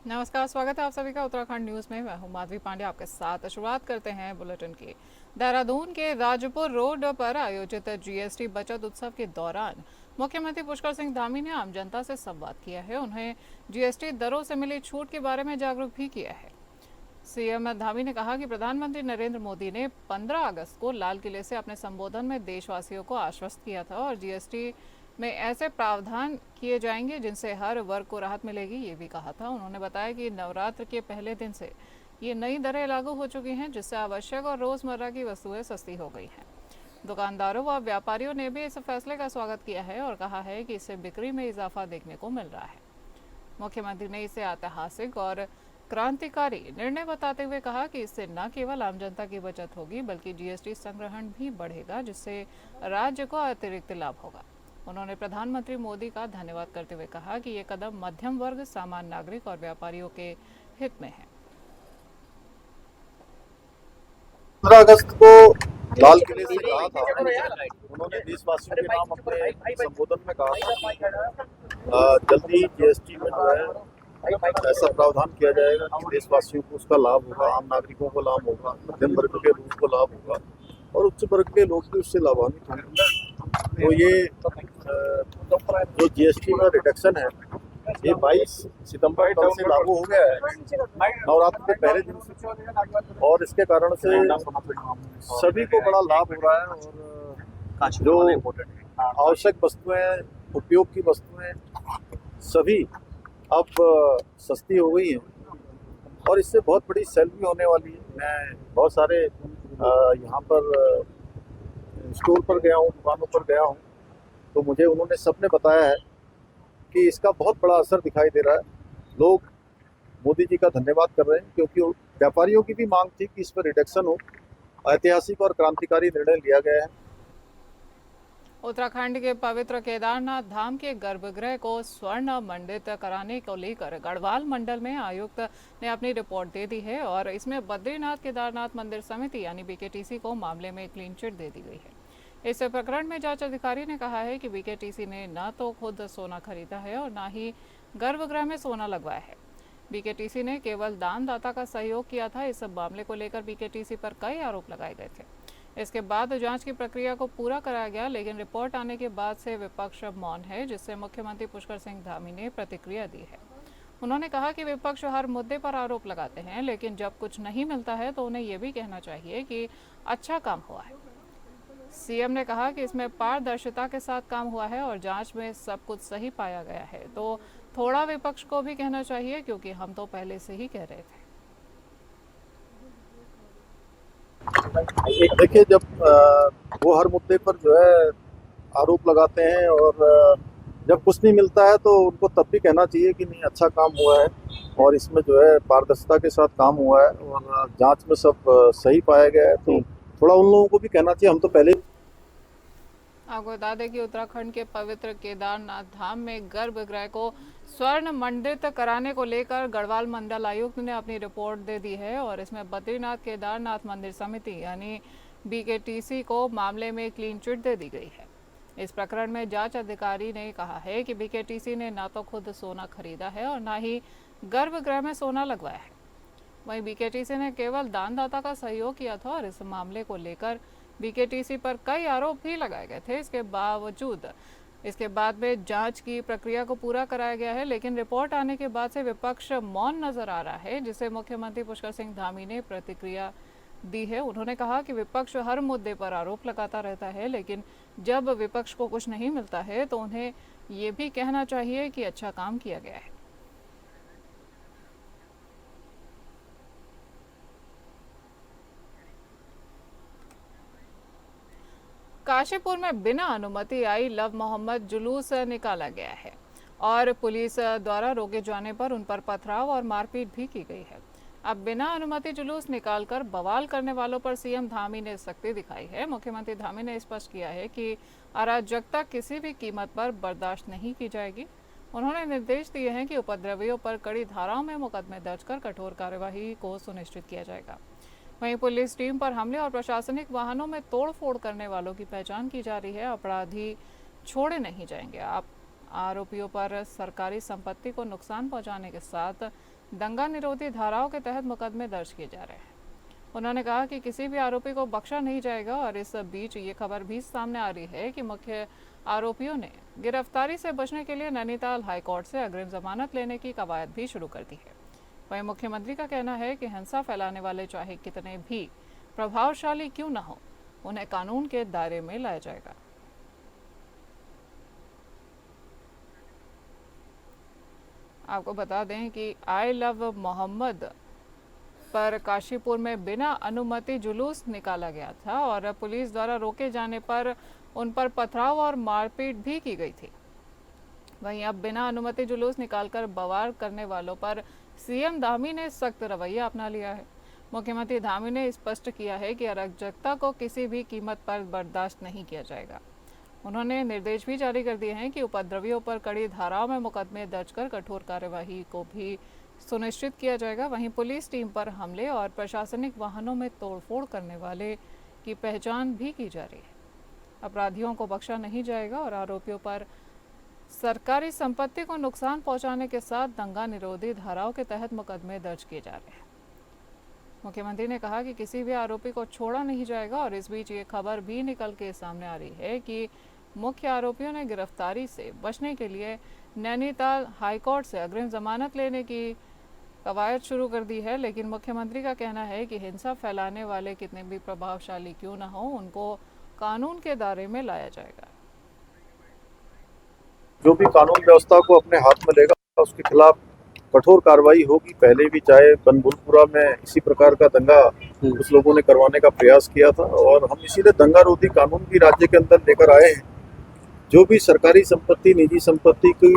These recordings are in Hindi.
नमस्कार, स्वागत है आप सभी का उत्तराखंड न्यूज में। मैं हूं माधवी पांडे आपके साथ। शुरुआत करते हैं बुलेटिन की। देहरादून के राजपुर रोड पर आयोजित जीएसटी बचत उत्सव के दौरान मुख्यमंत्री पुष्कर सिंह धामी ने आम जनता से संवाद किया है। उन्हें जीएसटी दरों से मिली छूट के बारे में जागरूक भी किया है। सीएम धामी ने कहा कि प्रधानमंत्री नरेंद्र मोदी ने 15 अगस्त को लाल किले से अपने संबोधन में देशवासियों को आश्वस्त किया था और जीएसटी में ऐसे प्रावधान किए जाएंगे जिनसे हर वर्ग को राहत मिलेगी, ये भी कहा था। उन्होंने बताया कि नवरात्र के पहले दिन से ये नई दरें लागू हो चुकी हैं, जिससे आवश्यक और रोजमर्रा की वस्तुएं सस्ती हो गई हैं। दुकानदारों व व्यापारियों ने भी इस फैसले का स्वागत किया है और कहा है कि इससे बिक्री में इजाफा देखने को मिल रहा है। मुख्यमंत्री ने इसे ऐतिहासिक और क्रांतिकारी निर्णय बताते हुए कहा कि इससे न केवल आम जनता की बचत होगी बल्कि जीएसटी संग्रहण भी बढ़ेगा, जिससे राज्य को अतिरिक्त लाभ होगा। उन्होंने प्रधानमंत्री मोदी का धन्यवाद करते हुए कहा कि ये कदम मध्यम वर्ग, सामान्य नागरिक और व्यापारियों के हित में है। 15 अगस्त को लाल किले से कहा था, उन्होंने देशवासियों के नाम अपने संबोधन में कहा था कि जल्दी जीएसटी में जो है ऐसा प्रावधान किया जाएगा कि देशवासियों को उसका लाभ होगा, आम नागरिकों को लाभ होगा, मध्यम वर्ग के लोगों को लाभ होगा और उच्च वर्ग के लोग भी उससे लाभान्वित होंगे। तो ये जो जीएसटी में रिडक्शन है ये 22 सितंबर कल से लागू हो गया है, नवरात्र के पहले दिन से, और इसके कारण से सभी को बड़ा लाभ हो रहा है। और जो आवश्यक वस्तुएं, उपयोग की वस्तुएं सभी अब सस्ती हो गई हैं और इससे बहुत बड़ी सेल भी होने वाली है। मैं बहुत सारे यहाँ पर स्टोर पर गया हूँ, दुकानों पर गया हूँ, तो मुझे उन्होंने सबने बताया है कि इसका बहुत बड़ा असर दिखाई दे रहा है। लोग मोदी जी का धन्यवाद कर रहे हैं क्योंकि व्यापारियों की भी मांग थी कि इस पर रिडक्शन हो। ऐतिहासिक और क्रांतिकारी निर्णय लिया गया है। उत्तराखंड के पवित्र केदारनाथ धाम के गर्भगृह को स्वर्ण मंडित कराने को लेकर गढ़वाल मंडल में आयुक्त ने अपनी रिपोर्ट दे दी है और इसमें बद्रीनाथ केदारनाथ मंदिर समिति यानी बीकेटीसी को मामले में क्लीन चिट दे दी गई है। इस प्रकरण में जांच अधिकारी ने कहा है कि बीकेटीसी ने न तो खुद सोना खरीदा है और न ही गर्भगृह में सोना लगवाया है। बीकेटीसी ने केवल दानदाता का सहयोग किया था। इस मामले को लेकर बीकेटीसी पर कई आरोप लगाए गए थे। इसके बाद जांच की प्रक्रिया को पूरा कराया गया, लेकिन रिपोर्ट आने के बाद से विपक्ष मौन है, जिससे मुख्यमंत्री पुष्कर सिंह धामी ने प्रतिक्रिया दी है। उन्होंने कहा कि विपक्ष हर मुद्दे पर आरोप लगाते हैं, लेकिन जब कुछ नहीं मिलता है तो उन्हें यह भी कहना चाहिए कि अच्छा काम हुआ है। सीएम ने कहा कि इसमें पारदर्शिता के साथ काम हुआ है और जांच में सब कुछ सही पाया गया है, तो थोड़ा विपक्ष को भी कहना चाहिए क्योंकि हम तो पहले से ही कह रहे थे। देखिए, जब वो हर मुद्दे पर जो है आरोप लगाते हैं और जब कुछ नहीं मिलता है तो उनको तब भी कहना चाहिए कि नहीं, अच्छा काम हुआ है और इसमें जो है पारदर्शिता के साथ काम हुआ है और जांच में सब सही पाया गया है, तो थोड़ा उन लोगों को भी कहना चाहिए। हम तो पहले आपको बता दें कि उत्तराखंड के पवित्र केदारनाथ धाम में गर्भगृह को स्वर्ण मंडित कराने को लेकर गढ़वाल मंडल आयुक्त ने अपनी रिपोर्ट दे दी है और इसमें बद्रीनाथ केदारनाथ मंदिर समिति यानी बीकेटीसी को मामले में क्लीन चिट दे दी गई है। इस प्रकरण में जांच अधिकारी ने कहा है कि बीकेटीसी ने न तो खुद सोना खरीदा है और न ही गर्भगृह में सोना लगवाया है। वहीं बीकेटीसी ने केवल दानदाता का सहयोग किया था और इस मामले को लेकर बीकेटीसी पर कई आरोप भी लगाए गए थे। इसके बाद में जांच की प्रक्रिया को पूरा कराया गया है, लेकिन रिपोर्ट आने के बाद से विपक्ष मौन नजर आ रहा है, जिसे मुख्यमंत्री पुष्कर सिंह धामी ने प्रतिक्रिया दी है। उन्होंने कहा कि विपक्ष हर मुद्दे पर आरोप लगाता रहता है, लेकिन जब विपक्ष को कुछ नहीं मिलता है तो उन्हें ये भी कहना चाहिए कि अच्छा काम किया गया है। काशीपुर में बिना अनुमति आई लव मोहम्मद जुलूस निकाला गया है और पुलिस द्वारा रोके जाने पर उन पर पथराव और मारपीट भी की गई है। अब बिना अनुमति जुलूस निकालकर बवाल करने वालों पर सीएम धामी ने सख्ती दिखाई है। मुख्यमंत्री धामी ने स्पष्ट किया है कि अराजकता किसी भी कीमत पर बर्दाश्त नहीं की जाएगी। उन्होंने निर्देश दिए हैं कि उपद्रवियों पर कड़ी धाराओं में मुकदमे दर्ज कर कठोर कार्यवाही को सुनिश्चित किया जाएगा। वहीं पुलिस टीम पर हमले और प्रशासनिक वाहनों में तोड़फोड़ करने वालों की पहचान की जा रही है। अपराधी छोड़े नहीं जाएंगे। आरोपियों पर सरकारी संपत्ति को नुकसान पहुंचाने के साथ दंगा निरोधी धाराओं के तहत मुकदमे दर्ज किए जा रहे हैं। उन्होंने कहा कि किसी भी आरोपी को बख्शा नहीं जाएगा और इस बीच ये खबर भी सामने आ रही है कि मुख्य आरोपियों ने गिरफ्तारी से बचने के लिए नैनीताल हाईकोर्ट से अग्रिम जमानत लेने की कवायद भी शुरू कर दी है। वहीं मुख्यमंत्री का कहना है कि हिंसा फैलाने वाले चाहे कितने भी प्रभावशाली क्यों न हो, उन्हें कानून के दायरे में लाया जाएगा। आपको बता दें कि आई लव मोहम्मद पर काशीपुर में बिना अनुमति जुलूस निकाला गया था और पुलिस द्वारा रोके जाने पर उन पर पथराव और मारपीट भी की गई थी। वहीं अब बिना अनुमति जुलूस निकालकर बवाल करने वालों पर सीएम धामी ने सख्त रवैया अपना लिया है। मुख्यमंत्री धामी ने स्पष्ट किया है कि अराजकता को किसी भी कीमत पर बर्दाश्त नहीं किया जाएगा। उन्होंने निर्देश भी जारी कर दिए हैं कि उपद्रवियों पर कड़ी धाराओं में मुकदमे दर्ज कर कठोर कार्यवाही को भी सुनिश्चित किया जाएगा। वहीं पुलिस टीम पर हमले और प्रशासनिक वाहनों में तोड़फोड़ करने वाले की पहचान भी की जा रही है। अपराधियों को बख्शा नहीं जाएगा और आरोपियों पर सरकारी संपत्ति को नुकसान पहुंचाने के साथ दंगा निरोधी धाराओं के तहत मुकदमे दर्ज किए जा रहे हैं। मुख्यमंत्री ने कहा कि किसी भी आरोपी को छोड़ा नहीं जाएगा और इस बीच ये खबर भी निकल के सामने आ रही है कि मुख्य आरोपियों ने गिरफ्तारी से बचने के लिए नैनीताल हाईकोर्ट से अग्रिम जमानत लेने की कवायद शुरू कर दी है। लेकिन मुख्यमंत्री का कहना है कि हिंसा फैलाने वाले कितने भी प्रभावशाली क्यों न हो, उनको कानून के दायरे में लाया जाएगा। जो भी कानून व्यवस्था को अपने हाथ में लेगा उसके खिलाफ कठोर कार्रवाई होगी। पहले भी चाहे बनभूलपुरा में इसी प्रकार का दंगा कुछ लोगों ने करवाने का प्रयास किया था और हम इसीलिए दंगा रोधी कानून भी राज्य के अंदर लेकर आए हैं। जो भी सरकारी संपत्ति, निजी संपत्ति की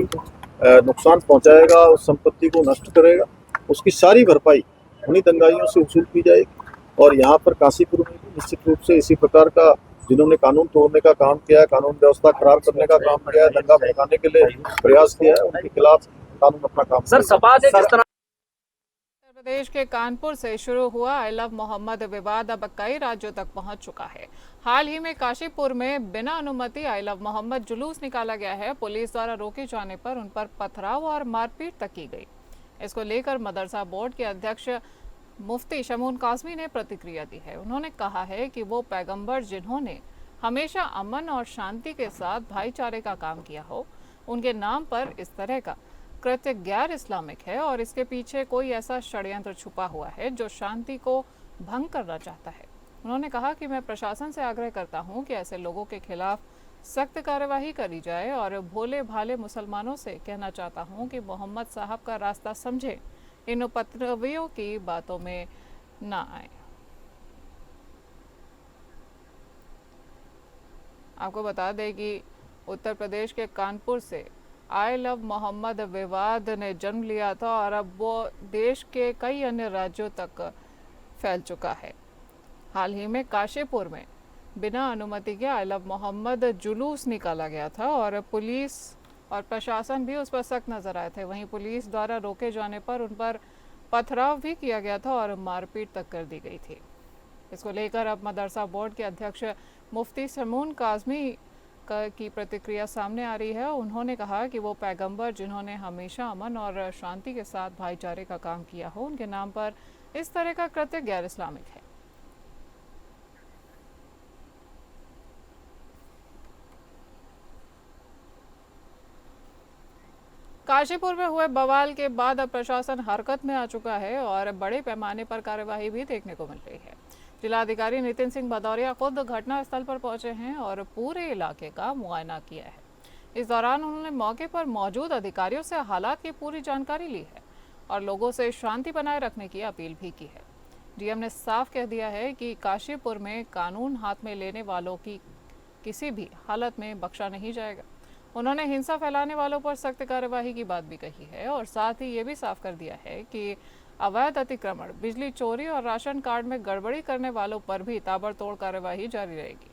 नुकसान पहुंचाएगा, उस संपत्ति को नष्ट करेगा, उसकी सारी भरपाई उन्हीं दंगाइयों से वसूल की जाएगी। और यहाँ पर काशीपुर में भी निश्चित रूप से इसी प्रकार का जिन्होंने कानून तोड़ने का काम किया है, कानून व्यवस्था खराब करने का काम किया है, दंगा भड़काने के लिए प्रयास किया है, उनके खिलाफ कानून अपना काम सर समाज जिस तरह उत्तर प्रदेश के कानपुर से शुरू हुआ आई लव मोहम्मद विवाद अब कई राज्यों तक पहुंच चुका है। हाल ही में काशीपुर में बिना अनुमति आई लव मोहम्मद जुलूस निकाला गया है। पुलिस द्वारा रोके जाने पर उन पर पथराव और मारपीट तक की गई। इसको लेकर मदरसा बोर्ड के अध्यक्ष मुफ्ती शमून काज़मी ने प्रतिक्रिया दी है। उन्होंने कहा है कि वो पैगंबर जिन्होंने हमेशा अमन और शांति के साथ भाईचारे का काम किया हो, उनके नाम पर इस तरह का कृत्य गैर इस्लामिक है और इसके पीछे कोई ऐसा षड्यंत्र छुपा हुआ है जो शांति को भंग करना चाहता है। उन्होंने कहा कि मैं प्रशासन से आग्रह करता हूं कि ऐसे लोगों के खिलाफ सख्त कार्यवाही करी जाए और भोले भाले मुसलमानों से कहना चाहता हूं कि मोहम्मद साहब का रास्ता समझे, इन उपद्रवियों की बातों में ना आए। आपको बता दें कि उत्तर प्रदेश के कानपुर से आई लव मोहम्मद विवाद ने जन्म लिया था और अब वो देश के कई अन्य राज्यों तक फैल चुका है। हाल ही में काशीपुर में बिना अनुमति के आई लव मोहम्मद जुलूस निकाला गया था और पुलिस और प्रशासन भी उस पर सख्त नजर आए थे। वहीं पुलिस द्वारा रोके जाने पर उन पर पथराव भी किया गया था और मारपीट तक कर दी गई थी। इसको लेकर अब मदरसा बोर्ड के अध्यक्ष मुफ्ती शमून काज़मी की प्रतिक्रिया सामने आ रही है। उन्होंने कहा कि वो पैगंबर जिन्होंने हमेशा अमन और शांति के साथ भाईचारे का काम किया हो, उनके नाम पर इस तरह का कृत्य गैर इस्लामिक है। काशीपुर में हुए बवाल के बाद अब प्रशासन हरकत में आ चुका है और बड़े पैमाने पर कार्यवाही भी देखने को मिल रही है। जिलाधिकारी नितिन सिंह भदौरिया खुद घटनास्थल पर पहुंचे हैं और पूरे इलाके का मुआयना किया है। इस दौरान उन्होंने मौके पर मौजूद अधिकारियों से हालात की पूरी जानकारी ली है और लोगों से शांति बनाए रखने की अपील भी की है। डीएम ने साफ कह दिया है कि काशीपुर में कानून हाथ में लेने वालों की किसी भी हालत में बख्शा नहीं जाएगा। उन्होंने हिंसा फैलाने वालों पर सख्त कार्यवाही की बात भी कही है और साथ ही ये भी साफ कर दिया है कि अवैध अतिक्रमण, बिजली चोरी और राशन कार्ड में गड़बड़ी करने वालों पर भी ताबड़तोड़ कार्यवाही जारी रहेगी।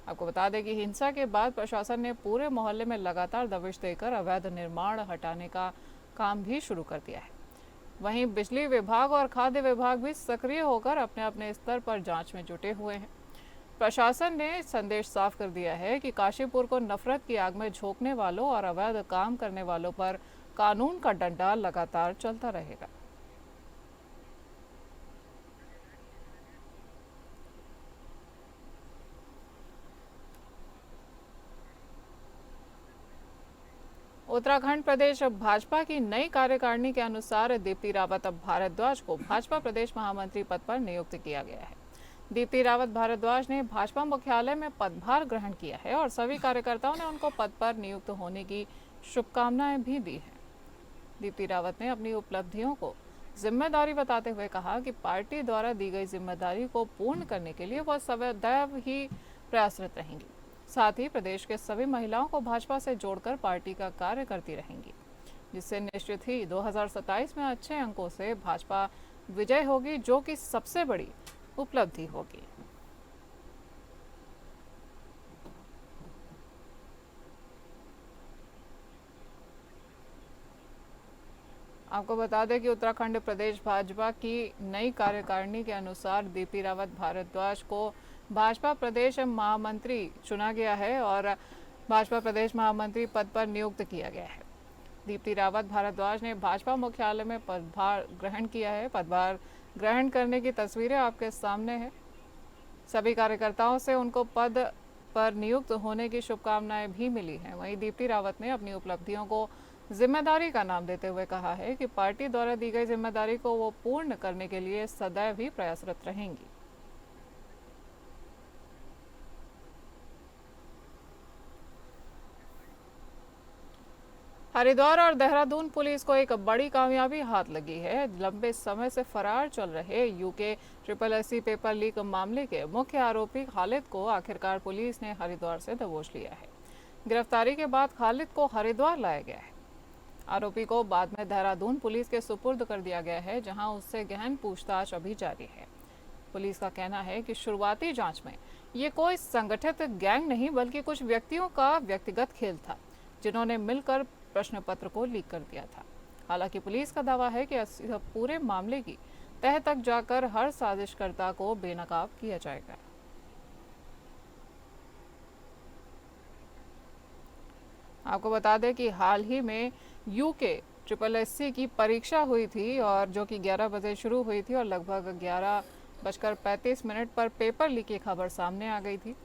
आपको बता दें कि हिंसा के बाद प्रशासन ने पूरे मोहल्ले में लगातार दबिश देकर अवैध निर्माण हटाने का काम भी शुरू कर दिया है। वहीं बिजली विभाग और खाद्य विभाग भी सक्रिय होकर अपने अपने स्तर पर जांच में जुटे हुए हैं। प्रशासन ने संदेश साफ कर दिया है कि काशीपुर को नफरत की आग में झोंकने वालों और अवैध काम करने वालों पर कानून का डंडा लगातार चलता रहेगा। उत्तराखंड प्रदेश भाजपा की नई कार्यकारिणी के अनुसार दीप्ति रावत भारद्वाज को भाजपा प्रदेश महामंत्री पद पर नियुक्त किया गया है। दीप्ति रावत भारद्वाज ने भाजपा मुख्यालय में पदभार ग्रहण किया है और सभी कार्यकर्ताओं ने उनको पद पर नियुक्त होने की शुभकामनाएं भी दी हैं। दीप्ति रावत ने अपनी उपलब्धियों को जिम्मेदारी बताते हुए कहा कि पार्टी द्वारा दी गई जिम्मेदारी को पूर्ण करने के लिए वह सदैव ही प्रयासरत रहेंगी। साथ ही प्रदेश के सभी महिलाओं को भाजपा से जोड़कर पार्टी का कार्य करती रहेंगी, जिससे निश्चित ही 2027 में अच्छे अंकों से भाजपा विजय होगी, जो कि सबसे बड़ी उपलब्धि होगी। आपको बता दें कि उत्तराखंड प्रदेश भाजपा की नई कार्यकारिणी के अनुसार दीप्ति रावत भारद्वाज को भाजपा प्रदेश महामंत्री चुना गया है और भाजपा प्रदेश महामंत्री पद पर नियुक्त किया गया है। दीप्ति रावत भारद्वाज ने भाजपा मुख्यालय में पदभार ग्रहण किया है। पदभार ग्रहण करने की तस्वीरें आपके सामने है। सभी कार्यकर्ताओं से उनको पद पर नियुक्त होने की शुभकामनाएं भी मिली हैं। वहीं दीप्ति रावत ने अपनी उपलब्धियों को जिम्मेदारी का नाम देते हुए कहा है कि पार्टी द्वारा दी गई जिम्मेदारी को वो पूर्ण करने के लिए सदैव ही प्रयासरत रहेंगी। हरिद्वार और देहरादून पुलिस को एक बड़ी कामयाबी हाथ लगी है। लंबे समय से फरार चल रहे यूके SSC पेपर लीक मामले के मुख्य आरोपी खालिद को आखिरकार पुलिस ने हरिद्वार से दबोच लिया है। गिरफ्तारी के बाद खालिद को हरिद्वार लाया गया है। आरोपी को बाद में देहरादून पुलिस के सुपुर्द कर दिया गया है, जहां उससे गहन पूछताछ अभी जारी है। पुलिस का कहना है कि शुरुआती जांच में ये कोई संगठित गैंग नहीं बल्कि कुछ व्यक्तियों का व्यक्तिगत खेल था, जिन्होंने मिलकर प्रश्न पत्र को लीक कर दिया था। हालांकि पुलिस का दावा है कि पूरे मामले की तह तक जाकर हर साजिशकर्ता को बेनकाब किया जाएगा। आपको बता दें कि हाल ही में यूके SSC की परीक्षा हुई थी और जो कि 11 बजे शुरू हुई थी और लगभग 11:35 पर पेपर लीक की खबर सामने आ गई थी।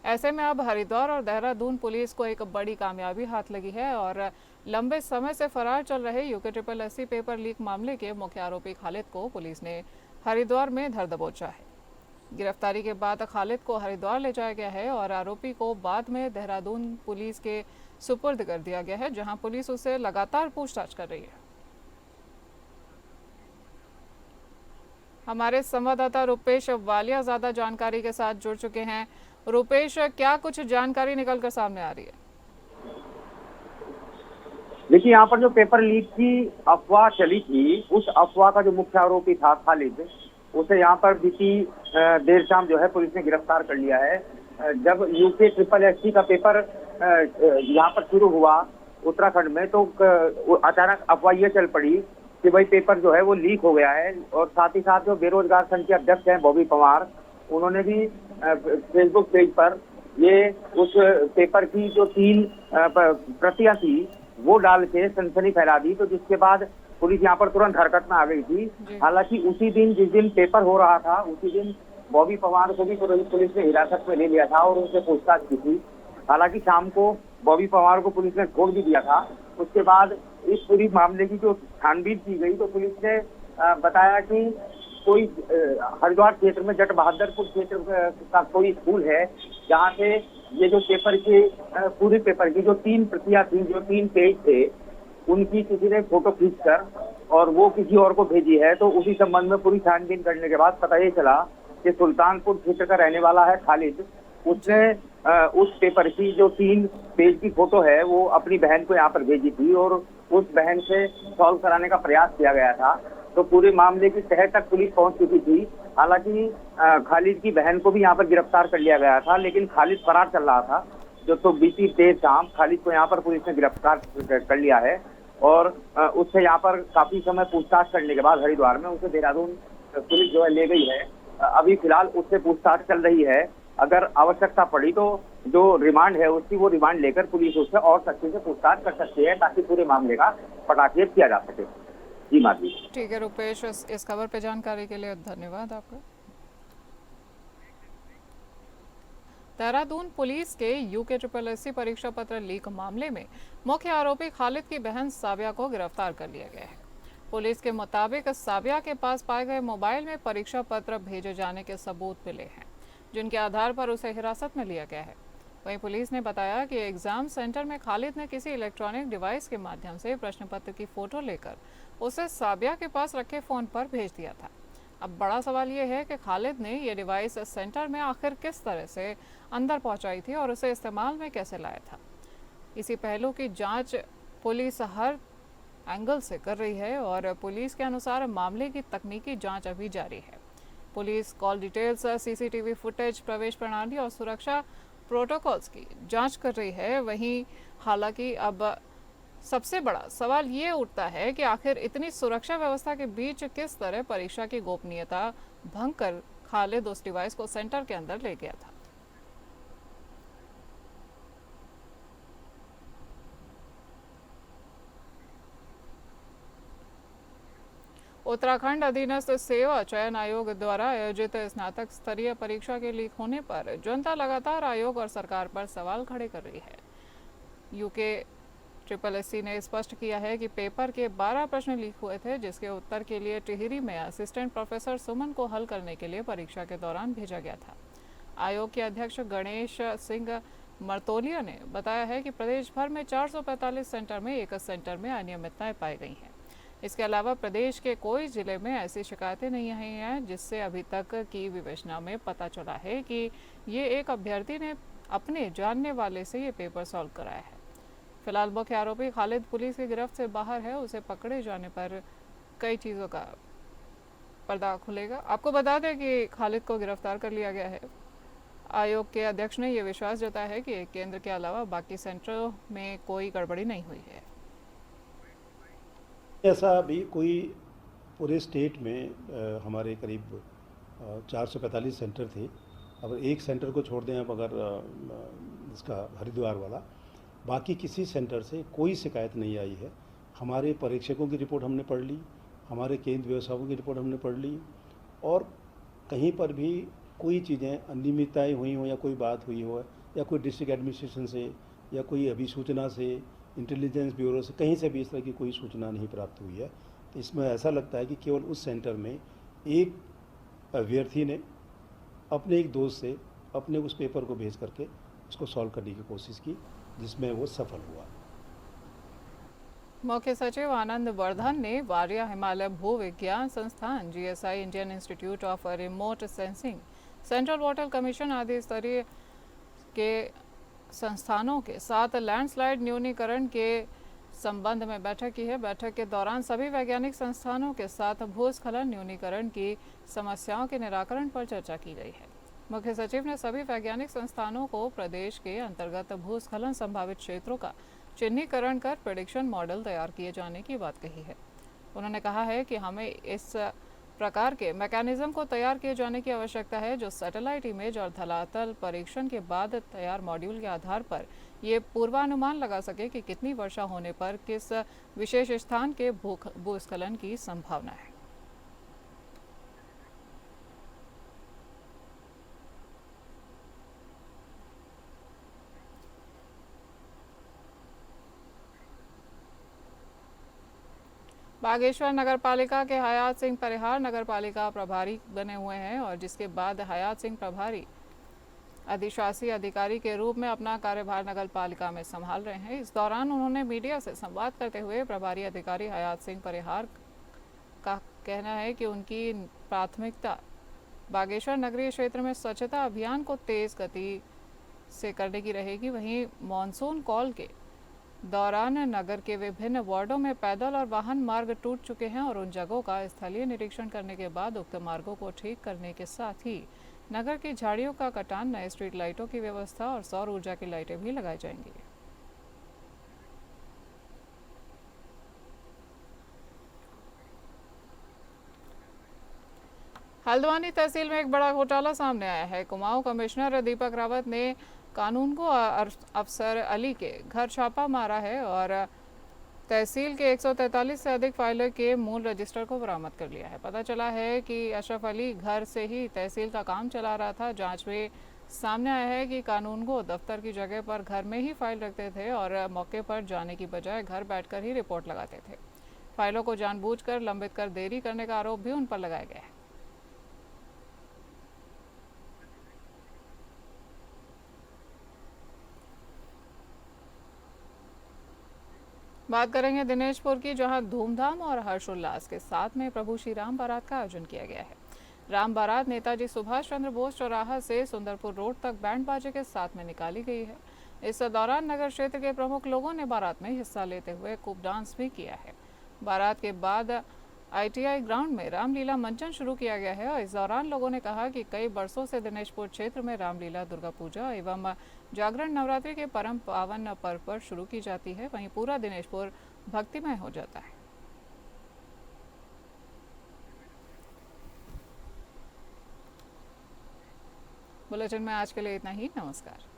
ऐसे में अब हरिद्वार और देहरादून पुलिस को एक बड़ी कामयाबी हाथ लगी है और लंबे समय से फरार चल रहे यूके SSC पेपर लीक मामले के मुख्य आरोपी खालिद को पुलिस ने हरिद्वार में धर दबोचा है। गिरफ्तारी के बाद खालिद को हरिद्वार ले जाया गया है और आरोपी को बाद में देहरादून पुलिस के सुपुर्द कर दिया गया है, जहां पुलिस उसे लगातार पूछताछ कर रही है। हमारे संवाददाता रुपेश वालिया ज्यादा जानकारी के साथ जुड़ चुके हैं। रुपेश, क्या कुछ जानकारी निकल कर सामने आ रही है? देखिए, यहाँ पर जो पेपर लीक की अफवाह चली थी, उस अफवाह का जो मुख्य आरोपी था खालिद, उसे यहाँ पर बीती देर शाम जो है पुलिस ने गिरफ्तार कर लिया है। जब यूके SSC का पेपर यहाँ पर शुरू हुआ उत्तराखंड में, तो अचानक अफवाह ये चल पड़ी कि भाई पेपर जो है वो लीक हो गया है। और साथ ही साथ जो बेरोजगार संघ के अध्यक्ष हैं बॉबी पवार, उन्होंने भी फेसबुक पेज पर ये उस पेपर की जो 3 प्रतियां थी वो डाल के सनसनी फैला दी, तो जिसके बाद पुलिस यहाँ पर तुरंत हरकत में आ गई थी। हालांकि उसी दिन जिस दिन पेपर हो रहा था, उसी दिन बॉबी पवार को भी पुलिस ने हिरासत में ले लिया था और उनसे पूछताछ की थी। हालांकि शाम को बॉबी पवार को पुलिस ने छोड़ भी दिया था। उसके बाद इस पूरी मामले की जो छानबीन की गई, तो पुलिस ने बताया कि कोई हरिद्वार क्षेत्र में जट बहादुरपुर क्षेत्र का कोई स्कूल है, जहाँ से ये जो पेपर के पूरी पेपर की जो 3 प्रतियां थी, जो 3 पेज थे, उनकी किसी ने फोटो खींचकर और वो किसी और को भेजी है। तो उसी संबंध में पूरी छानबीन करने के बाद पता ये चला कि सुल्तानपुर क्षेत्र का रहने वाला है खालिद। उसने उस पेपर की जो 3 पेज की फोटो है वो अपनी बहन को यहाँ पर भेजी थी और उस बहन से सॉल्व कराने का प्रयास किया गया था। तो पूरे मामले की तह तक पुलिस पहुंच चुकी थी। हालांकि खालिद की बहन को भी यहाँ पर गिरफ्तार कर लिया गया था, लेकिन खालिद फरार चल रहा था। तो बीती देर शाम खालिद को यहाँ पर पुलिस ने गिरफ्तार कर लिया है और उससे यहाँ पर काफी समय पूछताछ करने के बाद हरिद्वार में उसे देहरादून पुलिस जो है ले गई है। अभी फिलहाल उससे पूछताछ चल रही है अगर आवश्यकता पड़ी तो जो रिमांड है उसकी वो रिमांड लेकर पुलिस उससे और सख्ती से पूछताछ कर सकती है, ताकि पूरे मामले का पटाक्षेप किया जा सके। जी माधवी। ठीक है रुपेश, इस खबर पे जानकारी के लिए धन्यवाद आपका। देहरादून पुलिस के यूके SSSC परीक्षा पत्र लीक मामले में मुख्य आरोपी खालिद की बहन साबिया को गिरफ्तार कर लिया गया है। पुलिस के मुताबिक साबिया के पास पाए गए मोबाइल में परीक्षा पत्र भेजे जाने के सबूत मिले हैं, जिनके आधार पर उसे हिरासत में लिया गया है। वहीं पुलिस ने बताया कि एग्जाम सेंटर में खालिद ने किसी इलेक्ट्रॉनिक डिवाइस के माध्यम से प्रश्न पत्र की फोटो लेकर उसे साबिया के पास रखे फोन पर भेज दिया था। अब बड़ा सवाल ये है कि खालिद ने ये डिवाइस सेंटर में आखिर किस तरह से अंदर पहुंचाई थी और उसे इस्तेमाल में कैसे लाया था। इसी पहलू की जांच पुलिस हर एंगल से कर रही है और पुलिस के अनुसार मामले की तकनीकी जांच अभी जारी है। Police call details, CCTV footage, प्रवेश प्रणाली और सुरक्षा प्रोटोकॉल्स की जांच कर रही है। वहीं हालांकि अब सबसे बड़ा सवाल ये उठता है कि आखिर इतनी सुरक्षा व्यवस्था के बीच किस तरह परीक्षा की गोपनीयता भंग कर खालिद उस डिवाइस को सेंटर के अंदर ले गया था। उत्तराखंड अधीनस्थ सेवा चयन आयोग द्वारा आयोजित स्नातक स्तरीय परीक्षा के लीक होने पर जनता लगातार आयोग और सरकार पर सवाल खड़े कर रही है। यूके SSSC ने स्पष्ट किया है कि पेपर के 12 प्रश्न लीक हुए थे, जिसके उत्तर के लिए टिहरी में असिस्टेंट प्रोफेसर सुमन को हल करने के लिए परीक्षा के दौरान भेजा गया था। आयोग के अध्यक्ष गणेश सिंह मर्तोलिया ने बताया है कि प्रदेश भर में 445 सेंटर में एक सेंटर में अनियमितताएं पाई गई हैं। इसके अलावा प्रदेश के कोई जिले में ऐसी शिकायतें नहीं आई हैं, जिससे अभी तक की विवेचना में पता चला है कि ये एक अभ्यर्थी ने अपने जानने वाले से ये पेपर सॉल्व कराया है। फिलहाल मुख्य आरोपी खालिद पुलिस की गिरफ्त से बाहर है। उसे पकड़े जाने पर कई चीज़ों का पर्दा खुलेगा। आपको बता दें कि खालिद को गिरफ्तार कर लिया गया है। आयोग के अध्यक्ष ने यह विश्वास जताया है कि केंद्र के अलावा बाकी सेंटरों में कोई गड़बड़ी नहीं हुई है। ऐसा अभी कोई पूरे स्टेट में हमारे करीब 445 सेंटर थे। अब एक सेंटर को छोड़ दें, अब अगर इसका हरिद्वार वाला, बाकी किसी सेंटर से कोई शिकायत नहीं आई है। हमारे परीक्षकों की रिपोर्ट हमने पढ़ ली, हमारे केंद्र व्यवस्थापकों की रिपोर्ट हमने पढ़ ली, और कहीं पर भी कोई चीज़ें अनियमितताएँ हुई हो या कोई बात हुई हो या कोई डिस्ट्रिक्ट एडमिनिस्ट्रेशन से या कोई अभिसूचना से, इंटेलिजेंस ब्यूरो से, कहीं से भी इस तरह की कोई सूचना नहीं प्राप्त हुई है। तो इसमें ऐसा लगता है कि केवल उस सेंटर में एक अभ्यर्थी ने अपने एक दोस्त से अपने उस पेपर को भेज करके उसको सॉल्व करने की कोशिश की, जिसमें वो सफल हुआ। मुख्य सचिव आनंद वर्धन ने वारिया हिमालय भू विज्ञान संस्थान, GSI, Indian institute of remote sensing, central water commission आदि स्तरीय के संस्थानों के साथ लैंडस्लाइड न्यूनीकरण के संबंध में बैठक की है। बैठक के दौरान सभी वैज्ञानिक संस्थानों के साथ भूस्खलन न्यूनीकरण की समस्याओं के निराकरण पर चर्चा की गई है। मुख्य सचिव ने सभी वैज्ञानिक संस्थानों को प्रदेश के अंतर्गत भूस्खलन संभावित क्षेत्रों का चिन्हीकरण कर प्रेडिक्शन मॉडल तैयार किए जाने की बात कही है। उन्होंने कहा है कि हमें इस प्रकार के मैकेनिज्म को तैयार किए जाने की आवश्यकता है, जो सैटेलाइट इमेज और धरातल परीक्षण के बाद तैयार मॉड्यूल के आधार पर ये पूर्वानुमान लगा सके कि कितनी वर्षा होने पर किस विशेष स्थान के भूस्खलन की संभावना है। बागेश्वर नगरपालिका के हयात सिंह परिहार नगरपालिका प्रभारी बने हुए हैं और जिसके बाद हयात सिंह प्रभारी अधिशासी अधिकारी के रूप में अपना कार्यभार नगरपालिका में संभाल रहे हैं। इस दौरान उन्होंने मीडिया से संवाद करते हुए प्रभारी अधिकारी हयात सिंह परिहार का कहना है कि उनकी प्राथमिकता बागेश्वर नगरीय क्षेत्र में स्वच्छता अभियान को तेज गति से करने की रहेगी। वहीं मॉनसून कॉल के दौरान नगर के विभिन्न वार्डों में पैदल और वाहन मार्ग टूट चुके हैं और उन जगहों का स्थलीय निरीक्षण करने के बाद उक्त मार्गों को ठीक करने के साथ ही नगर की झाड़ियों का कटान, नए स्ट्रीट लाइटों की व्यवस्था और सौर ऊर्जा की लाइटें भी लगाई जाएंगी। हल्द्वानी तहसील में एक बड़ा घोटाला सामने आया है। कुमाऊं कमिश्नर दीपक रावत ने कानूनगो अफसर अली के घर छापा मारा है और तहसील के 143 से अधिक फाइलों के मूल रजिस्टर को बरामद कर लिया है। पता चला है कि अशरफ अली घर से ही तहसील का काम चला रहा था। जांच में सामने आया है कि कानूनगो दफ्तर की जगह पर घर में ही फाइल रखते थे और मौके पर जाने की बजाय घर बैठकर ही रिपोर्ट लगाते थे। फाइलों को जानबूझकर लंबित कर देरी करने का आरोप भी उन पर लगाया गया है। बात करेंगे दिनेशपुर की, जहां धूमधाम और हर्षोल्लास के साथ में प्रभु श्री राम बारात का आयोजन किया गया है। राम बारात नेताजी सुभाष चंद्र बोस चौराहा से सुंदरपुर रोड तक बैंड बाजे के साथ में निकाली गई है। इस दौरान नगर क्षेत्र के प्रमुख लोगों ने बारात में हिस्सा लेते हुए खूब डांस भी किया है। बारात के बाद ITI ग्राउंड में रामलीला मंचन शुरू किया गया है और इस दौरान लोगों ने कहा कि कई बरसों से दिनेशपुर क्षेत्र में रामलीला, दुर्गा पूजा एवं जागरण नवरात्रि के परम पावन पर्व पर शुरू की जाती है। वहीं पूरा दिनेशपुर भक्तिमय हो जाता है। बुलेटिन में आज के लिए इतना ही। नमस्कार।